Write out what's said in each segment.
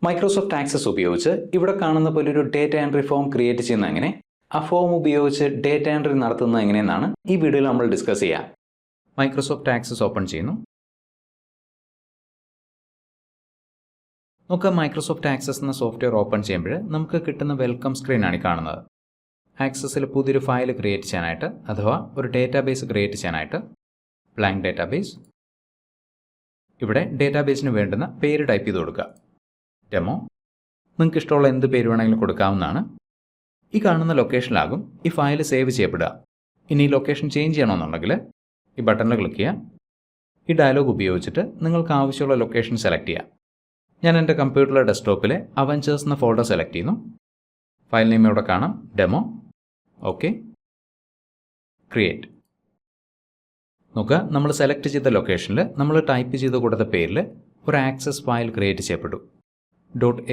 Microsoft access ഉപയോഗിച്ച് ഇവിടെ കാണുന്ന പോലെ ഒരു ഡേറ്റ എൻട്രി ഫോം ക്രിയേറ്റ് ചെയ്യുന്ന എങ്ങനെ, ആ ഫോം ഉപയോഗിച്ച് ഡേറ്റ എൻട്രി നടത്തുന്നത് എങ്ങനെയെന്നാണ് ഈ വീഡിയോയിൽ നമ്മൾ ഡിസ്കസ് ചെയ്യുക. മൈക്രോസോഫ്റ്റ് ആക്സസ് ഓപ്പൺ ചെയ്യുന്നു. നമുക്ക് മൈക്രോസോഫ്റ്റ് ആക്സസ് എന്ന സോഫ്റ്റ്വെയർ ഓപ്പൺ ചെയ്യുമ്പോൾ നമുക്ക് കിട്ടുന്ന വെൽക്കം സ്ക്രീനാണ് ഈ കാണുന്നത്. ആക്സസിൽ പുതിയൊരു ഫയൽ ക്രിയേറ്റ് ചെയ്യാനായിട്ട് അഥവാ ഒരു ഡേറ്റാബേസ് ക്രിയേറ്റ് ചെയ്യാനായിട്ട് ബ്ലാങ്ക് ഡേറ്റാബേസ്, ഇവിടെ ഡേറ്റാബേസിന് വേണ്ടുന്ന പേര് ടൈപ്പ് ചെയ്ത് കൊടുക്കുക. ഡെമോ, നിങ്ങൾക്ക് ഇഷ്ടമുള്ള എന്ത് പേര് വേണമെങ്കിലും കൊടുക്കാവുന്നതാണ്. ഈ കാണുന്ന ലൊക്കേഷനിലാകും ഈ ഫയൽ സേവ് ചെയ്യപ്പെടുക. ഇനി ഈ ലൊക്കേഷൻ ചേഞ്ച് ചെയ്യണമെന്നുണ്ടെങ്കിൽ ഈ ബട്ടണിൽ ക്ലിക്ക് ചെയ്യുക. ഈ ഡയലോഗ് ഉപയോഗിച്ചിട്ട് നിങ്ങൾക്ക് ആവശ്യമുള്ള ലൊക്കേഷൻ സെലക്ട് ചെയ്യുക. ഞാൻ എൻ്റെ കമ്പ്യൂട്ടറിലെ ഡെസ്ക്ടോപ്പിലെ അവഞ്ചേഴ്സ് എന്ന ഫോൾഡർ സെലക്ട് ചെയ്യുന്നു. ഫയൽ നെയിം ഇവിടെ കാണാം, ഡെമോ. Okay, create. നോക്കുക, നമ്മൾ സെലക്ട് ചെയ്ത ലൊക്കേഷനിൽ നമ്മൾ ടൈപ്പ് ചെയ്ത് കൊടുത്ത പേരിൽ ഒരു ആക്സസ് ഫയൽ ക്രിയേറ്റ് ചെയ്യപ്പെട്ടു.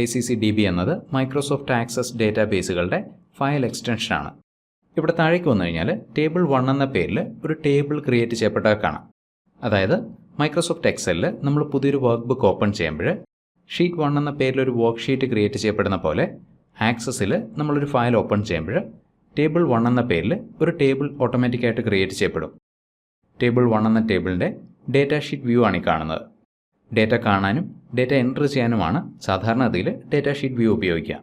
.accdb എന്നത് മൈക്രോസോഫ്റ്റ് ആക്സസ് ഡേറ്റാബേസുകളുടെ ഫയൽ എക്സ്റ്റൻഷനാണ്. ഇവിടെ താഴേക്ക് വന്നു കഴിഞ്ഞാൽ ടേബിൾ 1 എന്ന പേരിൽ ഒരു ടേബിൾ ക്രിയേറ്റ് ചെയ്യപ്പെട്ടത് കാണാം. അതായത് മൈക്രോസോഫ്റ്റ് എക്സലിൽ നമ്മൾ പുതിയൊരു വർക്ക് ബുക്ക് ഓപ്പൺ ചെയ്യുമ്പോൾ ഷീറ്റ് 1 എന്ന പേരിൽ ഒരു വർക്ക് ഷീറ്റ് ക്രിയേറ്റ് ചെയ്യപ്പെടുന്ന പോലെ ആക്സസിൽ നമ്മളൊരു ഫയൽ ഓപ്പൺ ചെയ്യുമ്പോൾ ടേബിൾ 1 എന്ന പേരിൽ ഒരു ടേബിൾ ഓട്ടോമാറ്റിക്കായിട്ട് ക്രിയേറ്റ് ചെയ്യപ്പെടും. ടേബിൾ 1 എന്ന ടേബിളിൻ്റെ ഡേറ്റ ഷീറ്റ് വ്യൂ ആണ് ഈ കാണുന്നത്. ഡേറ്റ കാണാനും ഡേറ്റ എൻട്രി ചെയ്യാനുമാണ് സാധാരണഗതിയിൽ ഡേറ്റ ഷീറ്റ് വ്യൂ ഉപയോഗിക്കുക.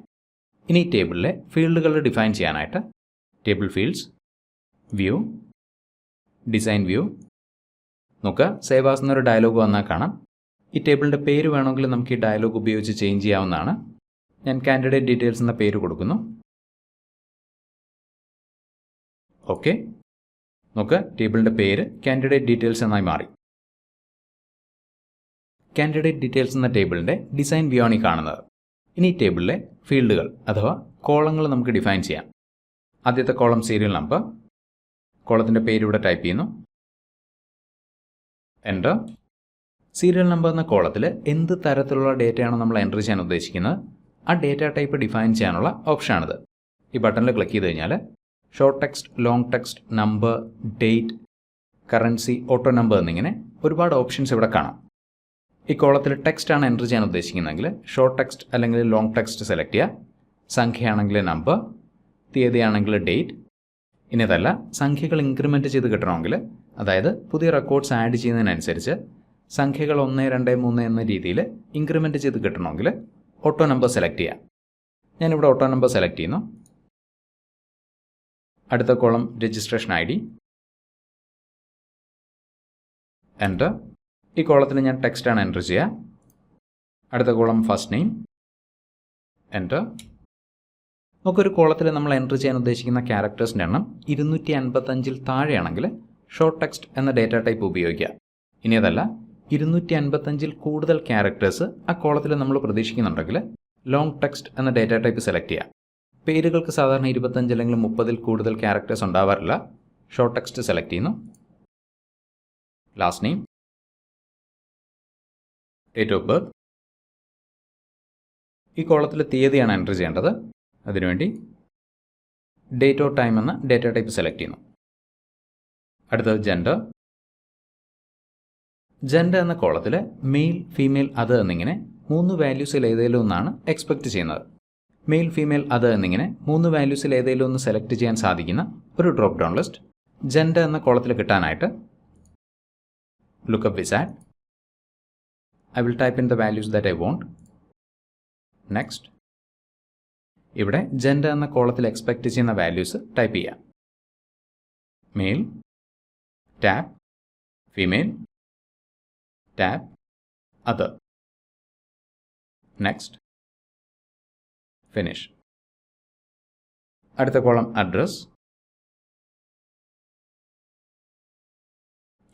ഇനി ഈ ടേബിളിലെ ഫീൽഡുകൾ ഡിഫൈൻ ചെയ്യാനായിട്ട് table fields, view, design view. നോക്കുക, സേവ് ആസ് എന്നൊരു ഡയലോഗ് വന്നാൽ കാണാം. ഈ ടേബിളിൻ്റെ പേര് വേണമെങ്കിൽ നമുക്ക് ഈ ഡയലോഗ് ഉപയോഗിച്ച് ചേഞ്ച് ചെയ്യാവുന്നതാണ്. ഞാൻ കാൻഡിഡേറ്റ് ഡീറ്റെയിൽസ് എന്ന പേര് കൊടുക്കുന്നു. ഓക്കെ, നോക്കുക, ടേബിളിൻ്റെ പേര് കാൻഡിഡേറ്റ് ഡീറ്റെയിൽസ് എന്നായി മാറി. കാൻഡിഡേറ്റ് ഡീറ്റെയിൽസ് എന്ന ടേബിളിൻ്റെ ഡിസൈൻ വ്യൂ ആണ് ഈ കാണുന്നത്. ഇനി ഈ ടേബിളിലെ ഫീൽഡുകൾ അഥവാ കോളങ്ങൾ നമുക്ക് ഡിഫൈൻ ചെയ്യാം. ആദ്യത്തെ കോളം സീരിയൽ നമ്പർ, കോളത്തിൻ്റെ പേര് ഇവിടെ ടൈപ്പ് ചെയ്യുന്നു, എൻ്റർ. സീരിയൽ നമ്പർ എന്ന കോളത്തിൽ എന്ത് തരത്തിലുള്ള ഡേറ്റയാണോ നമ്മൾ എൻട്രി ചെയ്യാൻ ഉദ്ദേശിക്കുന്നത് ആ ഡേറ്റ ടൈപ്പ് ഡിഫൈൻ ചെയ്യാനുള്ള ഓപ്ഷനാണിത്. ഈ ബട്ടണിൽ ക്ലിക്ക് ചെയ്ത് കഴിഞ്ഞാൽ short text, long text, number, date, currency, auto number എന്നിങ്ങനെ ഒരുപാട് ഓപ്ഷൻസ് ഇവിടെ കാണാം. ഈ കോളത്തിൽ ടെക്സ്റ്റ് ആണ് എൻട്രി ചെയ്യാൻ ഉദ്ദേശിക്കുന്നതെങ്കിൽ ഷോർട്ട് ടെക്സ്റ്റ് അല്ലെങ്കിൽ ലോങ് ടെക്സ്റ്റ് സെലക്ട് ചെയ്യുക. സംഖ്യയാണെങ്കിൽ നമ്പർ, തീയതിയാണെങ്കിൽ ഡേറ്റ്. ഇനി അതല്ല, സംഖ്യകൾ ഇൻക്രിമെൻറ്റ് ചെയ്ത് കിട്ടണമെങ്കിൽ, അതായത് പുതിയ റെക്കോർഡ്സ് ആഡ് ചെയ്യുന്നതിനനുസരിച്ച് സംഖ്യകൾ 1, 2, 3 എന്ന രീതിയിൽ ഇൻക്രിമെൻറ്റ് ചെയ്ത് കിട്ടണമെങ്കിൽ ഓട്ടോ നമ്പർ സെലക്ട് ചെയ്യുക. ഞാനിവിടെ ഓട്ടോ നമ്പർ സെലക്ട് ചെയ്യുന്നു. അടുത്ത column registration I D, enter. ഈ കോളത്തിൽ ഞാൻ ടെക്സ്റ്റാണ് എൻറ്റർ ചെയ്യുക. അടുത്ത കോളം ഫസ്റ്റ് നെയിം, എൻ്റർ. നമുക്കൊരു കോളത്തിൽ നമ്മൾ എൻറ്റർ ചെയ്യാൻ ഉദ്ദേശിക്കുന്ന ക്യാരക്ടേഴ്സിൻ്റെ എണ്ണം 255 താഴെയാണെങ്കിൽ ഷോർട്ട് ടെക്സ്റ്റ് എന്ന ഡേറ്റ ടൈപ്പ് ഉപയോഗിക്കുക. ഇനി അതല്ല, 255 കൂടുതൽ ക്യാരക്ടേഴ്സ് ആ കോളത്തിൽ നമ്മൾ പ്രതീക്ഷിക്കുന്നുണ്ടെങ്കിൽ ലോങ് ടെക്സ്റ്റ് എന്ന ഡേറ്റ ടൈപ്പ് സെലക്ട് ചെയ്യുക. പേരുകൾക്ക് സാധാരണ 25 അല്ലെങ്കിൽ 30 കൂടുതൽ ക്യാരക്ടേഴ്സ് ഉണ്ടാവാറില്ല. ഷോർട്ട് ടെക്സ്റ്റ് സെലക്ട് ചെയ്യുന്നു. Last name, date of birth. ഈ കോളത്തിൽ തീയതിയാണ് എൻറ്റർ ചെയ്യേണ്ടത്. അതിനുവേണ്ടി ഡേറ്റ് ഓർ ടൈം എന്ന ഡേറ്റ ടൈപ്പ് സെലക്ട് ചെയ്യുന്നു. അടുത്തത് ജെൻഡർ. ജെൻഡർ എന്ന കോളത്തിൽ മെയിൽ, ഫീമെയിൽ, അത് എന്നിങ്ങനെ 3 വാല്യൂസിൽ ഏതെങ്കിലും ഒന്നാണ് എക്സ്പെക്റ്റ് ചെയ്യുന്നത്. മെയിൽ, ഫീമെയിൽ, അത് എന്നിങ്ങനെ 3 വാല്യൂസിൽ ഏതെങ്കിലും ഒന്ന് സെലക്ട് ചെയ്യാൻ സാധിക്കുന്ന ഒരു ഡ്രോപ്പ് ഡൗൺ ലിസ്റ്റ് ജെൻഡർ എന്ന കോളത്തിൽ കിട്ടാനായിട്ട് lookup wizard. I will type in the values that I want. Next. ഇവിടെ ജെൻഡർ എന്ന കോളത്തിൽ എക്സ്പെക്റ്റ് ചെയ്യുന്ന വാല്യൂസ് ടൈപ്പ് ചെയ്യാം. Male, tab, female, tab, other. Next, finish. അടുത്ത column address,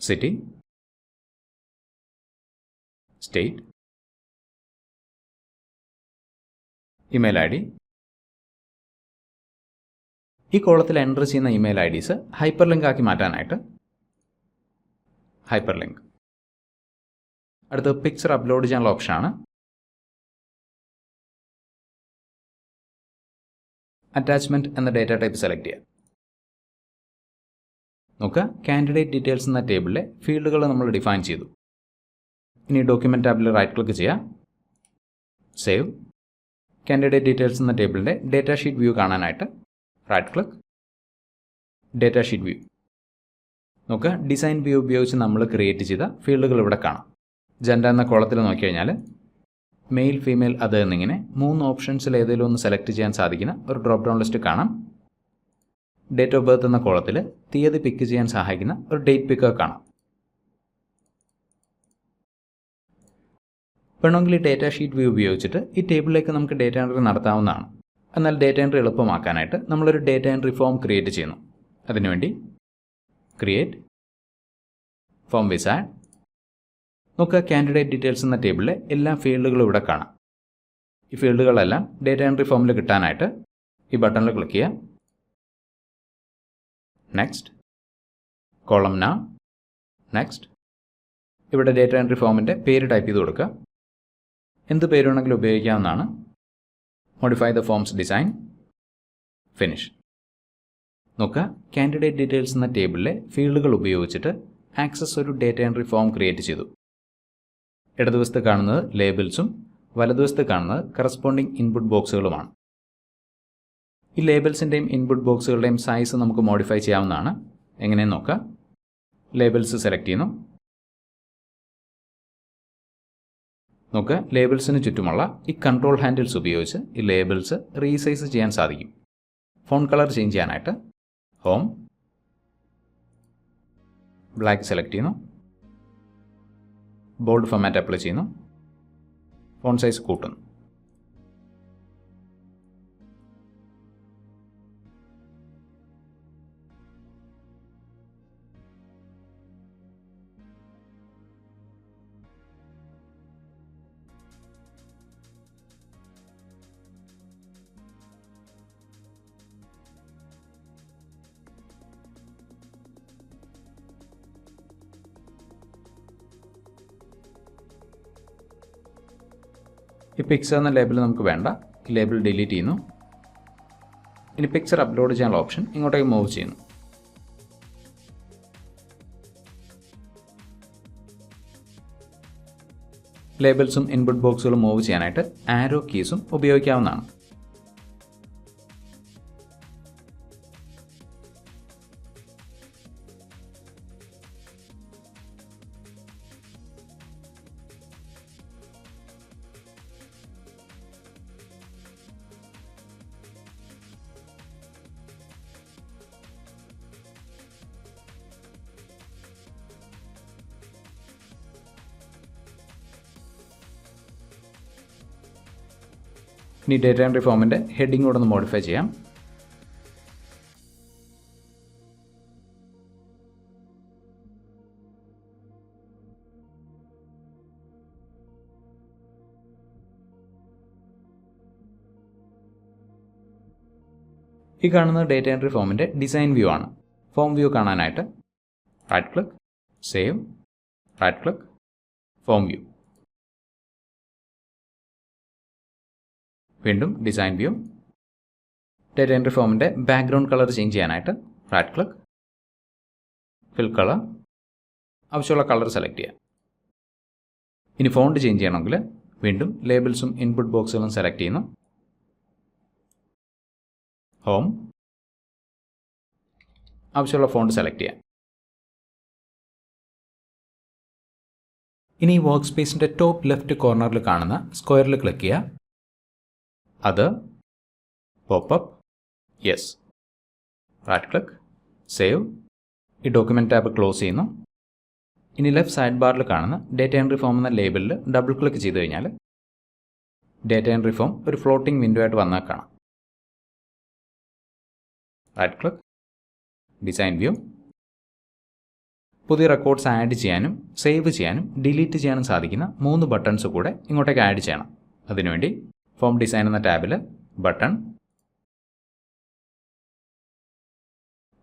city, state, email I D. ഈ കോളത്തിൽ എൻറ്റർ ചെയ്യുന്ന email I Ds hyperlink ആക്കി മാറ്റാനായിട്ട് ഹൈപ്പർ ലിങ്ക്. അടുത്ത് പിക്ചർ അപ്ലോഡ് ചെയ്യാനുള്ള ഓപ്ഷനാണ്. അറ്റാച്ച്മെൻറ്റ് എന്ന ഡേറ്റ ടൈപ്പ് സെലക്ട് ചെയ്യുക. നോക്കുക, കാൻഡിഡേറ്റ് ഡീറ്റെയിൽസ് എന്ന ടേബിളിലെ ഫീൽഡുകൾ നമ്മൾ ഡിഫൈൻ ചെയ്തു. ഇനി ഡോക്യുമെൻറ്റ് ടാബിൽ റൈറ്റ് ക്ലിക്ക് ചെയ്യുക. സേവ്. കാൻഡിഡേറ്റ് ഡീറ്റെയിൽസ് എന്ന ടേബിളിൻ്റെ ഡേറ്റ ഷീറ്റ് വ്യൂ കാണാനായിട്ട് right click, data sheet view. നോക്കുക, ഡിസൈൻ വ്യൂ ഉപയോഗിച്ച് നമ്മൾ ക്രിയേറ്റ് ചെയ്ത ഫീൽഡുകൾ ഇവിടെ കാണാം. ജെൻഡർ എന്ന കോളത്തിൽ നോക്കിക്കഴിഞ്ഞാൽ മെയിൽ, ഫീമെയിൽ, അത് എന്നിങ്ങനെ 3 ഓപ്ഷൻസിൽ ഏതെങ്കിലും ഒന്ന് സെലക്ട് ചെയ്യാൻ സാധിക്കുന്ന ഒരു ഡ്രോപ്പ് ഡൗൺ ലിസ്റ്റ് കാണാം. ഡേറ്റ് ഓഫ് ബർത്ത് എന്ന കോളത്തിൽ തീയതി പിക്ക് ചെയ്യാൻ സഹായിക്കുന്ന ഒരു ഡേറ്റ് പിക്കർ കാണാം. വേണമെങ്കിൽ ഈ ഡേറ്റ ഷീറ്റ് വ്യൂ ഉപയോഗിച്ചിട്ട് ഈ ടേബിളിലേക്ക് നമുക്ക് ഡേറ്റ എൻട്രി നടത്താവുന്നതാണ്. എന്നാൽ ഡേറ്റ എൻട്രി എളുപ്പമാക്കാനായിട്ട് നമ്മളൊരു ഡേറ്റ എൻട്രി ഫോം ക്രിയേറ്റ് ചെയ്യുന്നു. അതിനുവേണ്ടി ക്രിയേറ്റ് ഫോം വിസാർഡ്. നോക്കുക, കാൻഡിഡേറ്റ് ഡീറ്റെയിൽസ് എന്ന ടേബിളിലെ എല്ലാ ഫീൽഡുകളും ഇവിടെ കാണാം. ഈ ഫീൽഡുകളെല്ലാം ഡേറ്റ എൻട്രി ഫോമിൽ കിട്ടാനായിട്ട് ഈ ബട്ടണിൽ ക്ലിക്ക് ചെയ്യുക. Next, column now, next. ഇവിടെ ഡേറ്റ എൻട്രി ഫോമിൻ്റെ പേര് ടൈപ്പ് ചെയ്ത് കൊടുക്കുക. എന്ത് പേര് വേണമെങ്കിലും ഉപയോഗിക്കാവുന്നതാണ്. Modify the forms design, finish. നോക്കുക, കാൻഡിഡേറ്റ് ഡീറ്റെയിൽസ് എന്ന ടേബിളിലെ ഫീൽഡുകൾ ഉപയോഗിച്ചിട്ട് ആക്സസ് ഒരു ഡേറ്റ എൻട്രി ഫോം ക്രിയേറ്റ് ചെയ്തു. ഇടതുവശത്ത് കാണുന്നത് ലേബിൾസും വലതുവശത്ത് കാണുന്നത് കറസ്പോണ്ടിങ് ഇൻപുട്ട് ബോക്സുകളുമാണ്. ഈ ലേബിൾസിൻ്റെയും ഇൻപുട്ട് ബോക്സുകളുടെയും സൈസ് നമുക്ക് മോഡിഫൈ ചെയ്യാവുന്നതാണ്. എങ്ങനെയെന്ന് നോക്കാം. ലേബിൾസ് സെലക്ട് ചെയ്യുന്നു. നോക്കുക, ലേബിൾസിന് ചുറ്റുമുള്ള ഈ കൺട്രോൾ ഹാൻഡിൽസ് ഉപയോഗിച്ച് ഈ ലേബിൾസ് റീസൈസ് ചെയ്യാൻ സാധിക്കും. ഫോണ്ട് കളർ ചേഞ്ച് ചെയ്യാനായിട്ട് ഹോം, ബ്ലാക്ക് സെലക്ട് ചെയ്യുന്നു. ബോൾഡ് ഫോർമാറ്റ് അപ്ലൈ ചെയ്യുന്നു. ഫോണ്ട് സൈസ് കൂട്ടുന്നു. ഈ പിക്ചർ എന്ന ലേബിൾ നമുക്ക് വേണ്ട. ഈ ലേബിൾ ഡിലീറ്റ് ചെയ്യുന്നു. ഇനി പിക്ചർ അപ്ലോഡ് ചെയ്യാനുള്ള ഓപ്ഷൻ ഇങ്ങോട്ടേക്ക് മൂവ് ചെയ്യുന്നു. ലേബിൾസും ഇൻപുട്ട് ബോക്സുകളും മൂവ് ചെയ്യാനായിട്ട് ആരോ കീസും ഉപയോഗിക്കാവുന്നതാണ്. ഇനി ഡേറ്റ എൻട്രി ഫോമിൻ്റെ ഹെഡിങ് കൂടെ ഒന്ന് മോഡിഫൈ ചെയ്യാം. ഈ കാണുന്നത് ഡേറ്റ എൻട്രി ഫോമിൻ്റെ ഡിസൈൻ വ്യൂ ആണ്. ഫോം വ്യൂ കാണാനായിട്ട് right click, save, right click, form view. വീണ്ടും ഡിസൈൻ വ്യൂ. ഡേറ്റ എൻട്രി ഫോമിൻ്റെ ബാക്ക്ഗ്രൗണ്ട് കളർ ചേഞ്ച് ചെയ്യാനായിട്ട് റൈറ്റ് ക്ലിക്ക്, ഫിൽ കളർ, ആവശ്യമുള്ള കളർ സെലക്ട് ചെയ്യാം. ഇനി ഫോണ്ട് ചേഞ്ച് ചെയ്യണമെങ്കിൽ വീണ്ടും ലേബിൾസും ഇൻപുട്ട് ബോക്സുകളും സെലക്ട് ചെയ്യുന്നു. ഹോം, ആവശ്യമുള്ള ഫോണ്ട് സെലക്ട് ചെയ്യാം. ഇനി വർക്ക് സ്പേസിൻ്റെ ടോപ്പ് ലെഫ്റ്റ് കോർണറിൽ കാണുന്ന സ്ക്വയറിൽ ക്ലിക്ക് ചെയ്യുക. അത് popup, yes, right click, save. ഈ ഡോക്യുമെൻറ്റ് ടാബ് ക്ലോസ് ചെയ്യുന്നു. ഇനി ലെഫ്റ്റ് സൈഡ് ബാറിൽ കാണുന്ന ഡേറ്റ എൻട്രി ഫോം എന്ന ലേബലിൽ ഡബിൾ ക്ലിക്ക് ചെയ്ത് കഴിഞ്ഞാൽ ഡേറ്റ എൻട്രി ഫോം ഒരു ഫ്ലോട്ടിംഗ് വിൻഡോ ആയിട്ട് വന്നാൽ കാണാം. Right click, design view. പുതിയ റെക്കോർഡ്സ് ആഡ് ചെയ്യാനും സേവ് ചെയ്യാനും ഡിലീറ്റ് ചെയ്യാനും സാധിക്കുന്ന 3 ബട്ടൺസ് കൂടെ ഇങ്ങോട്ടേക്ക് ആഡ് ചെയ്യണം. അതിനുവേണ്ടി ഫോം ഡിസൈൻ എന്ന ടാബിൽ button,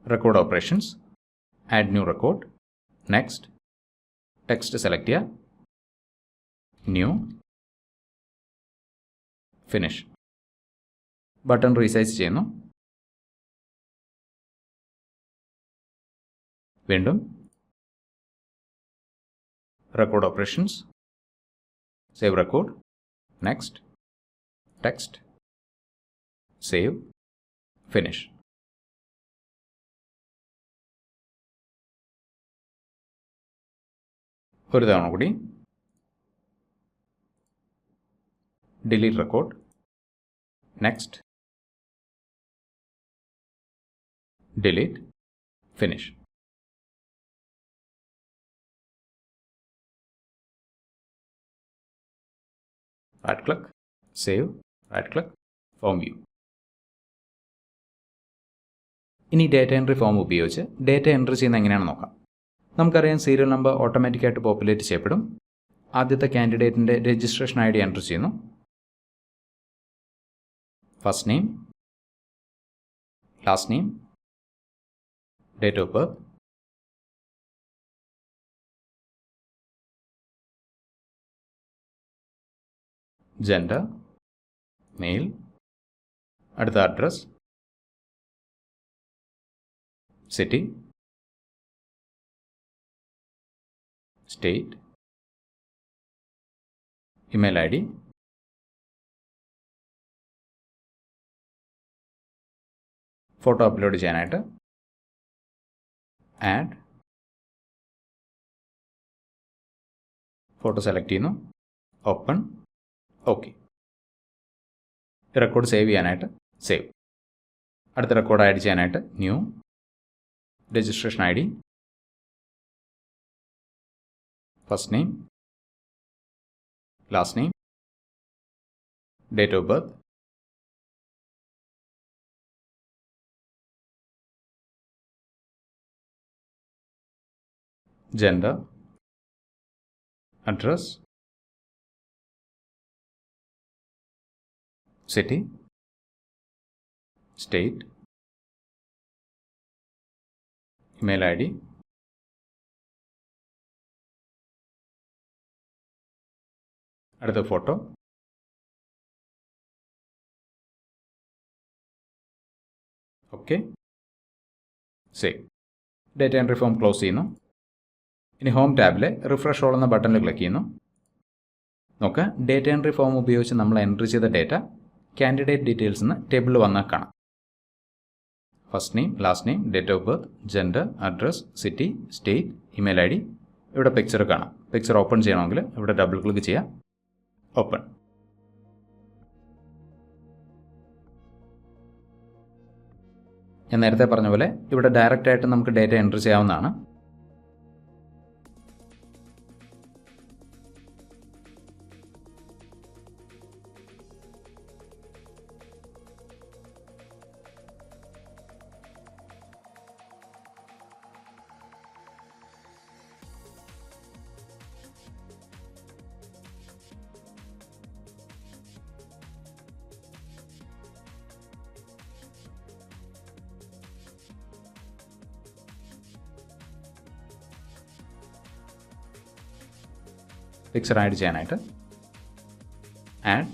record operations, add new record, next, text select ചെയ്യുക, ന്യൂ, ഫിനിഷ്. ബട്ടൺ റീസൈസ് ചെയ്യുന്നു. വീണ്ടും record operations, save record, next, text, save, finish. ഒരു തവണ കൂടി delete record, next, delete, finish. Right click, save, right click, form view. ഇനി data entry form ഉപയോഗിച്ച് data entry ചെയ്യുന്ന എങ്ങനെയാണെന്ന് നോക്കാം. നമുക്കറിയാം സീരിയൽ നമ്പർ ഓട്ടോമാറ്റിക്കായിട്ട് പോപ്പുലേറ്റ് ചെയ്യപ്പെടും. ആദ്യത്തെ കാൻഡിഡേറ്റിൻ്റെ രജിസ്ട്രേഷൻ ഐ ഡി എൻട്രി ചെയ്യുന്നു. First name, last name, date of birth, gender, male, അടുത്ത address, city, state, email I D, photo upload ചെയ്യാനായിട്ട് ആഡ്, ഫോട്ടോ സെലക്ട് ചെയ്യുന്നു, ഓപ്പൺ, ഓക്കെ. റെക്കോർഡ് സേവ് ചെയ്യാനായിട്ട് save. അടുത്ത റെക്കോർഡ് ആഡ് ചെയ്യാനായിട്ട് new, registration I D, first name, last name, date of birth, gender, address, city, state, email ID, അടുത്ത photo, okay, save. Data entry form close ചെയ്യുന്നു. ഇനി home ടാബിലെ refresh all എന്ന ബട്ടണിൽ click ചെയ്യുന്നു. നോക്കുക, data entry form ഉപയോഗിച്ച് നമ്മൾ entry ചെയ്ത ഡേറ്റ കാൻഡിഡേറ്റ് ഡീറ്റെയിൽസ് എന്ന് ടേബിളിൽ വന്നാൽ കാണാം. First name, last name, date of birth, gender, address, city, state, email I D. ഇവിടെ പിക്ചർ കാണാം. പിക്ചർ ഓപ്പൺ ചെയ്യണമെങ്കിൽ ഇവിടെ ഡബിൾ ക്ലിക്ക് ചെയ്യാം. ഓപ്പൺ. ഞാൻ നേരത്തെ പറഞ്ഞ പോലെ ഇവിടെ ഡയറക്റ്റ് ആയിട്ട് നമുക്ക് ഡേറ്റ എൻട്രി ചെയ്യാവുന്നതാണ്. പിക്ചർ ആഡ് ചെയ്യാനായിട്ട് ആഡ്,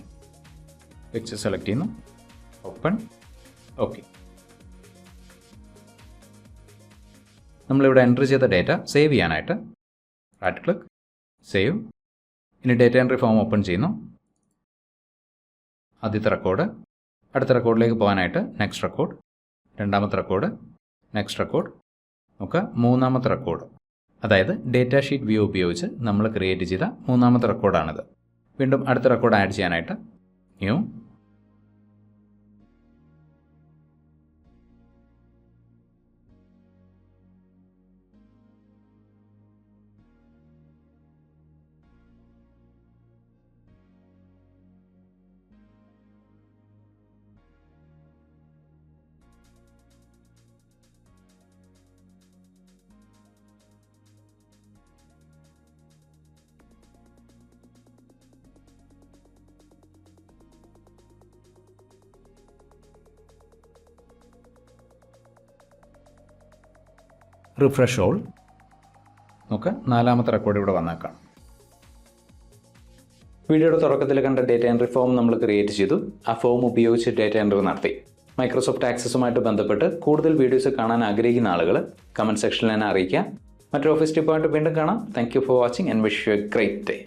പിക്ചർ സെലക്ട് ചെയ്യുന്നു, ഓപ്പൺ, ഓക്കെ. നമ്മളിവിടെ എൻട്രി ചെയ്ത ഡേറ്റ സേവ് ചെയ്യാനായിട്ട് റൈറ്റ് ക്ലിക്ക്, സേവ്. ഇനി ഡേറ്റ എൻട്രി ഫോം ഓപ്പൺ ചെയ്യുന്നു. ആദ്യത്തെ റെക്കോർഡ്, അടുത്ത റെക്കോർഡിലേക്ക് പോകാനായിട്ട് നെക്സ്റ്റ് റെക്കോർഡ്, രണ്ടാമത്തെ റെക്കോർഡ്, നെക്സ്റ്റ് റെക്കോർഡ്, നമുക്ക് മൂന്നാമത്തെ റെക്കോർഡ്, അതായത് ഡേറ്റ ഷീറ്റ് വ്യൂ ഉപയോഗിച്ച് നമ്മൾ ക്രിയേറ്റ് ചെയ്ത മൂന്നാമത്തെ റെക്കോർഡാണിത്. വീണ്ടും അടുത്ത റെക്കോർഡ് ആഡ് ചെയ്യാനായിട്ട് ന്യൂ, റിഫ്രഷ് ഓൾ. നമുക്ക് നാലാമത്തെ റെക്കോർഡ് ഇവിടെ വന്നേക്കാം. വീഡിയോയുടെ തുടക്കത്തിൽ കണ്ട ഡേറ്റ എൻട്രി ഫോം നമ്മൾ ക്രിയേറ്റ് ചെയ്തു. ആ ഫോം ഉപയോഗിച്ച് ഡേറ്റ എൻട്രി നടത്തി. മൈക്രോസോഫ്റ്റ് ആക്സസുമായിട്ട് ബന്ധപ്പെട്ട് കൂടുതൽ വീഡിയോസ് കാണാൻ ആഗ്രഹിക്കുന്ന ആളുകൾ കമൻറ്റ് സെക്ഷനിൽ തന്നെ അറിയിക്കാം. മറ്റൊരു ഓഫീസ് ടിപ്പായിട്ട് വീണ്ടും കാണാം. Thank you for watching and wish you A great day.